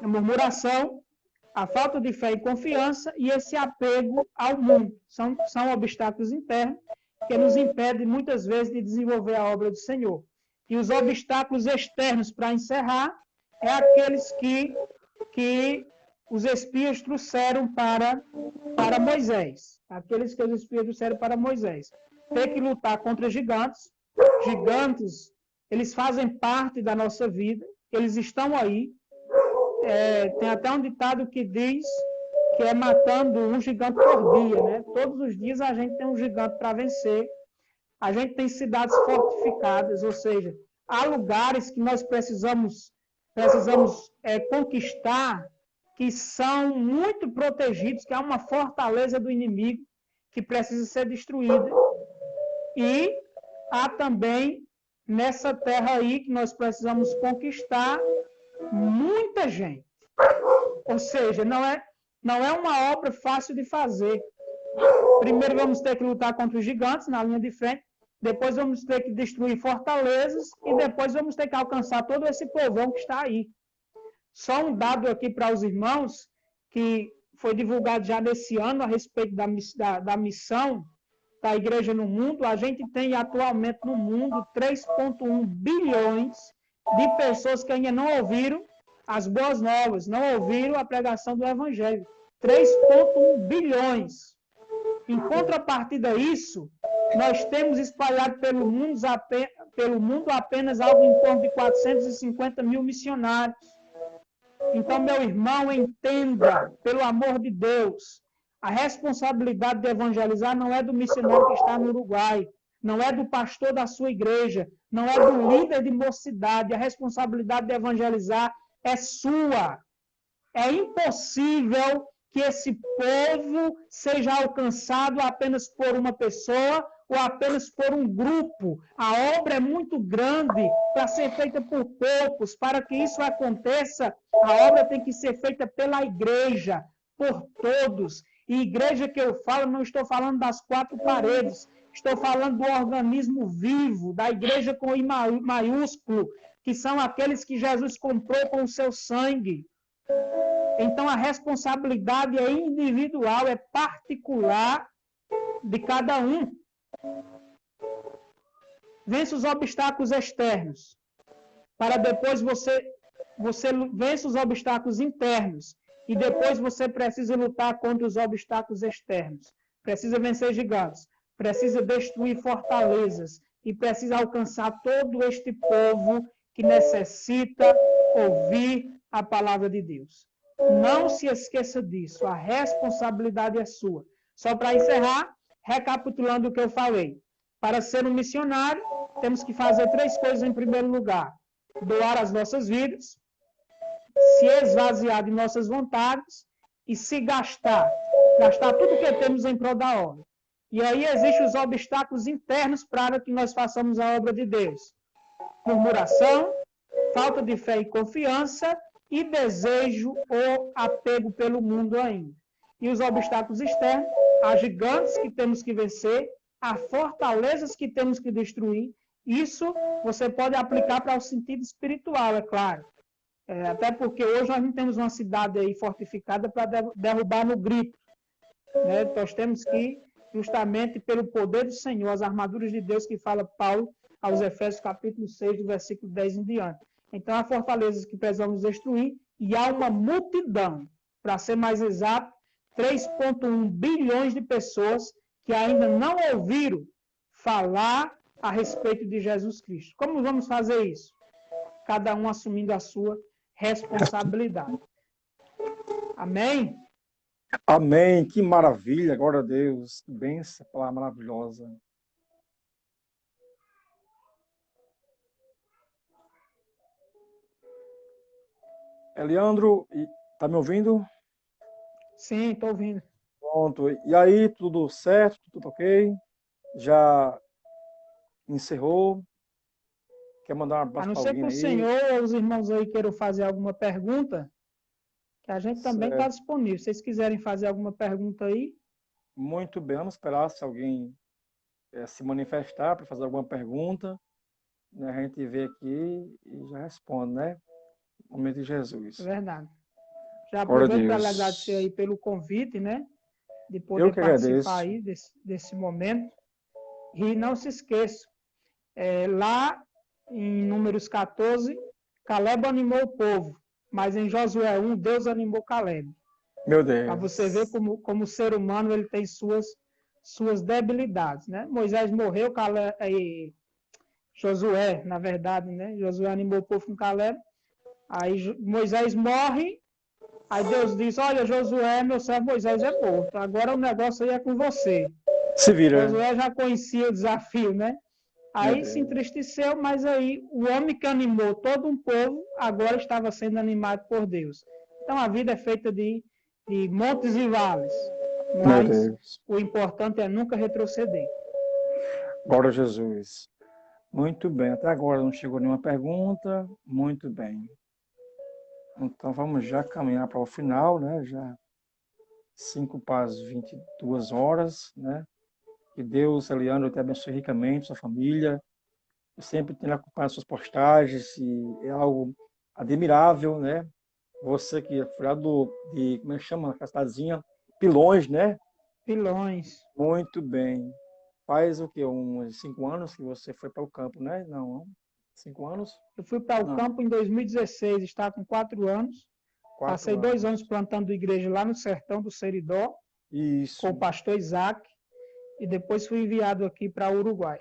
A murmuração, a falta de fé e confiança e esse apego ao mundo. São obstáculos internos que nos impedem, muitas vezes, de desenvolver a obra do Senhor. E os obstáculos externos, para encerrar, é aqueles que os espias trouxeram para Moisés. Aqueles que os espias trouxeram para Moisés. Ter que lutar contra gigantes. Gigantes, eles fazem parte da nossa vida. Eles estão aí. Tem até um ditado que diz que é matando um gigante por dia, né? Todos os dias a gente tem um gigante para vencer. A gente tem cidades fortificadas, ou seja, há lugares que nós precisamos conquistar, que são muito protegidos, que há uma fortaleza do inimigo que precisa ser destruída. E há também, nessa terra aí, que nós precisamos conquistar muita gente. Ou seja, não é uma obra fácil de fazer. Primeiro vamos ter que lutar contra os gigantes na linha de frente, depois vamos ter que destruir fortalezas e depois vamos ter que alcançar todo esse povão que está aí. Só um dado aqui para os irmãos, que foi divulgado já nesse ano a respeito da missão da igreja no mundo. A gente tem atualmente no mundo 3,1 bilhões de pessoas que ainda não ouviram as boas novas, não ouviram a pregação do evangelho. 3,1 bilhões. Em contrapartida a isso, nós temos espalhado pelo mundo apenas algo em torno de 450 mil missionários. Então, meu irmão, entenda, pelo amor de Deus, a responsabilidade de evangelizar não é do missionário que está no Uruguai, não é do pastor da sua igreja, não é do líder de mocidade. A responsabilidade de evangelizar é sua. É impossível que esse povo seja alcançado apenas por uma pessoa ou apenas por um grupo. A obra é muito grande para ser feita por poucos. Para que isso aconteça, a obra tem que ser feita pela igreja, por todos. E igreja que eu falo, não estou falando das quatro paredes, estou falando do organismo vivo, da igreja com I maiúsculo, que são aqueles que Jesus comprou com o seu sangue. Então, a responsabilidade é individual, é particular de cada um. Vence os obstáculos externos, para depois você vence os obstáculos internos, e depois você precisa lutar contra os obstáculos externos. Precisa vencer gigantes, precisa destruir fortalezas, e precisa alcançar todo este povo que necessita ouvir a palavra de Deus. Não se esqueça disso, a responsabilidade é sua. Só para encerrar, recapitulando o que eu falei. Para ser um missionário, temos que fazer 3 coisas em primeiro lugar: doar as nossas vidas, se esvaziar de nossas vontades e se gastar tudo o que temos em prol da obra. E aí existem os obstáculos internos para que nós façamos a obra de Deus: murmuração, falta de fé e confiança, e desejo ou apego pelo mundo ainda. E os obstáculos externos, há gigantes que temos que vencer, há fortalezas que temos que destruir. Isso você pode aplicar para o sentido espiritual, é claro. Até porque hoje nós não temos uma cidade aí fortificada para derrubar no grito. Né? Nós temos que, justamente pelo poder do Senhor, as armaduras de Deus, que fala Paulo aos Efésios capítulo 6, do versículo 10 em diante. Então, há fortalezas que precisamos destruir, e há uma multidão, para ser mais exato, 3,1 bilhões de pessoas que ainda não ouviram falar a respeito de Jesus Cristo. Como vamos fazer isso? Cada um assumindo a sua responsabilidade. Amém? Amém, que maravilha, glória a Deus, que bênção, palavra maravilhosa. Eliandro, tá me ouvindo? Sim, estou ouvindo. Pronto, e aí, tudo certo, tudo ok? Já encerrou? Quer mandar um A abraço não para ser que alguém o aí? Senhor ou os irmãos aí queiram fazer alguma pergunta, que a gente também está Certo. disponível. Se vocês quiserem fazer alguma pergunta aí, Muito bem, vamos esperar se alguém se manifestar para fazer alguma pergunta, né? A gente vê aqui e já responde, né? Em nome de é Jesus. verdade. Já Glória a aproveito para lhe Deus. agradecer aí pelo convite, né? De Eu poder que participar agradeço. aí desse momento. E não se esqueça, lá em Números 14, Caleb animou o povo, mas em Josué 1, Deus animou Caleb. Meu Para você ver Deus. como o ser humano ele tem suas debilidades, né? Moisés morreu, Josué, na verdade, né? Josué animou o povo com Caleb. Aí Moisés morre, aí Deus diz: olha, Josué, meu servo Moisés é morto, agora o negócio aí é com você. Se vira. Josué já conhecia o desafio, né? Meu Aí se Deus. entristeceu, mas aí o homem que animou todo um povo agora estava sendo animado por Deus. Então a vida é feita de montes e vales, Meu mas Deus. o importante é nunca retroceder. Glória a Jesus. Muito bem, até agora não chegou nenhuma pergunta. Muito bem. Então vamos já caminhar para o final, né? Já 5 para as 22 horas, né? Que Deus, Eliandro, te abençoe ricamente, sua família. Eu sempre tenho acompanhado suas postagens e é algo admirável, né? Você que é filho de, como é que chama? A cidadezinha? Pilões, né? Pilões. Muito bem. Faz o quê? Uns 5 anos que você foi para o campo, né? Não, 5 anos? Eu fui para o Não, campo em 2016, estava com 4 anos. Passei 2 anos anos. plantando igreja lá no sertão do Seridó, com o Isso, pastor Isaac, e depois fui enviado aqui para o Uruguai.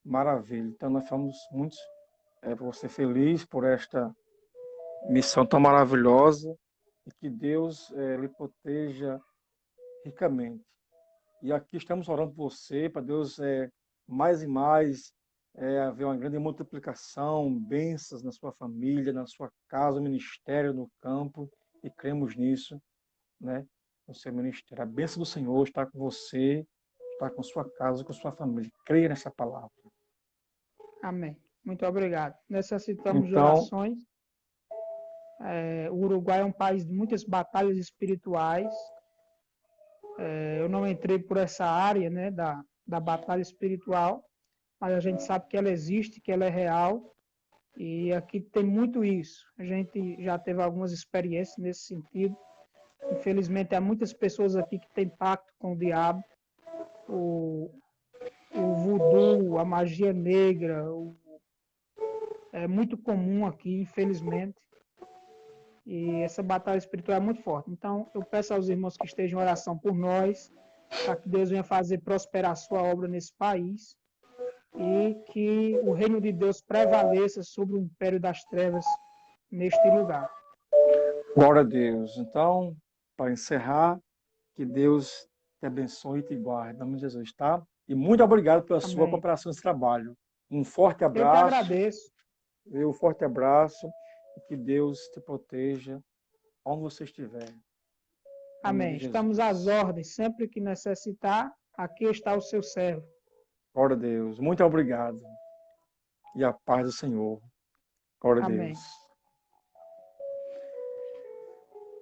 maravilha. Então nós estamos muito por você feliz por esta missão tão maravilhosa e que Deus lhe proteja ricamente. E aqui estamos orando por você, para Deus mais e mais haver uma grande multiplicação, bênçãos na sua família, na sua casa, no ministério, no campo, e cremos nisso, né? No seu ministério. A bênção do Senhor está com você, está com sua casa, com sua família. Creia nessa palavra. Amém. Muito obrigado. Necessitamos de Então, orações. O Uruguai é um país de muitas batalhas espirituais. Eu não entrei por essa área, né, da batalha espiritual, mas a gente sabe que ela existe, que ela é real, e aqui tem muito isso. A gente já teve algumas experiências nesse sentido. Infelizmente, há muitas pessoas aqui que têm pacto com o diabo, o, o voodoo, a magia negra, é muito comum aqui, infelizmente. E essa batalha espiritual é muito forte. Então, eu peço aos irmãos que estejam em oração por nós, para que Deus venha fazer prosperar a sua obra nesse país e que o reino de Deus prevaleça sobre o império das trevas neste lugar. glória a Deus. Então, para encerrar, que Deus te abençoe e te guarde. Em nome de Jesus, tá? E muito obrigado pela sua Amém. cooperação nesse trabalho. Um forte Eu que abraço, agradeço. um forte abraço e que Deus te proteja onde você estiver. Em nome Amém. de Estamos às Jesus. ordens. Sempre que necessitar, aqui está o seu servo. Glória a Deus. Muito obrigado. E a paz do Senhor. Glória a Deus. Amém.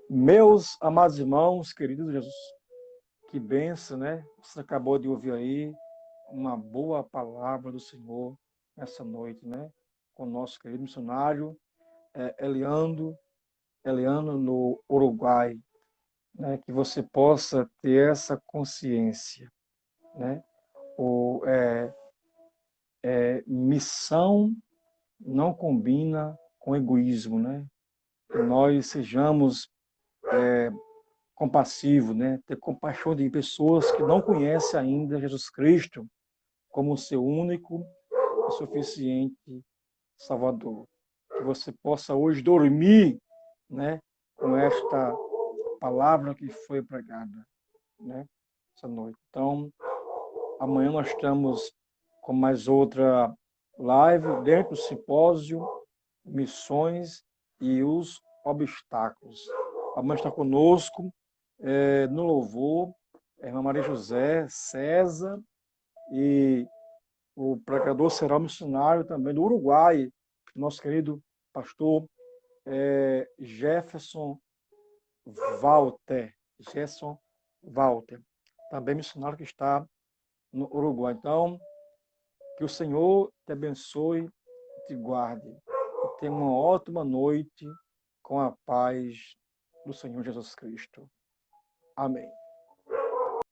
Meus amados irmãos, queridos Jesus, que benção, né? Você acabou de ouvir aí uma boa palavra do Senhor nessa noite, né? Com o nosso querido missionário Eliano no Uruguai, né? Que você possa ter essa consciência, né? Missão não combina com egoísmo, né? Que nós sejamos compassivos, né? Ter compaixão de pessoas que não conhecem ainda Jesus Cristo como o seu único e suficiente Salvador. Que você possa hoje dormir, né, com esta palavra que foi pregada, né, essa noite. Então, amanhã nós estamos com mais outra live dentro do simpósio Missões e os Obstáculos. Amanhã está conosco no louvor a irmã Maria José César e o pregador será missionário também do Uruguai, nosso querido pastor Jefferson Walter. Jefferson Walter, também missionário que está no Uruguai. Então, que o Senhor te abençoe e te guarde. E tenha uma ótima noite com a paz do Senhor Jesus Cristo. Amém.